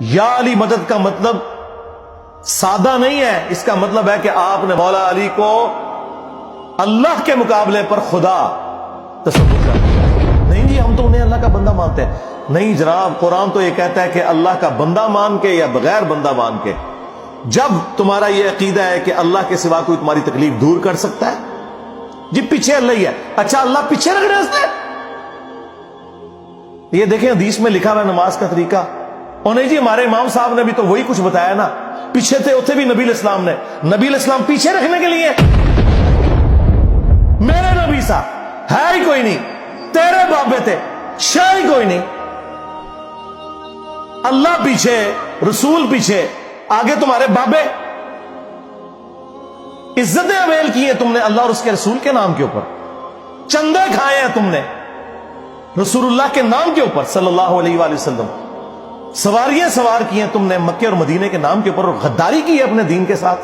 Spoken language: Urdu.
یا علی مدد کا مطلب سادہ نہیں ہے، اس کا مطلب ہے کہ آپ نے مولا علی کو اللہ کے مقابلے پر خدا تصور کر دیا۔ نہیں جی ہم تو انہیں اللہ کا بندہ مانتے ہیں۔ نہیں جناب، قرآن تو یہ کہتا ہے کہ اللہ کا بندہ مان کے یا بغیر بندہ مان کے۔ جب تمہارا یہ عقیدہ ہے کہ اللہ کے سوا کوئی تمہاری تکلیف دور کر سکتا ہے، جی پیچھے اللہ ہی ہے، اچھا اللہ پیچھے رکھ رہے ہیں۔ یہ دیکھیں حدیث میں لکھا ہوا نماز کا طریقہ، اور نہیں جی ہمارے امام صاحب نے بھی تو وہی کچھ بتایا نا، پیچھے تھے اتنے بھی نبی علیہ السلام نے، نبی علیہ السلام پیچھے رکھنے کے لیے، میرے نبی صاحب ہے ہی کوئی نہیں، تیرے بابے تھے شاہ ہی کوئی نہیں، اللہ پیچھے، رسول پیچھے، آگے تمہارے بابے۔ عزتیں اویل کی ہیں تم نے اللہ اور اس کے رسول کے نام کے اوپر، چندے کھائے ہیں تم نے رسول اللہ کے نام کے اوپر صلی اللہ علیہ وآلہ وسلم، سواریاں سوار کی ہیں تم نے مکے اور مدینے کے نام کے اوپر، اور غداری کی ہے اپنے دین کے ساتھ۔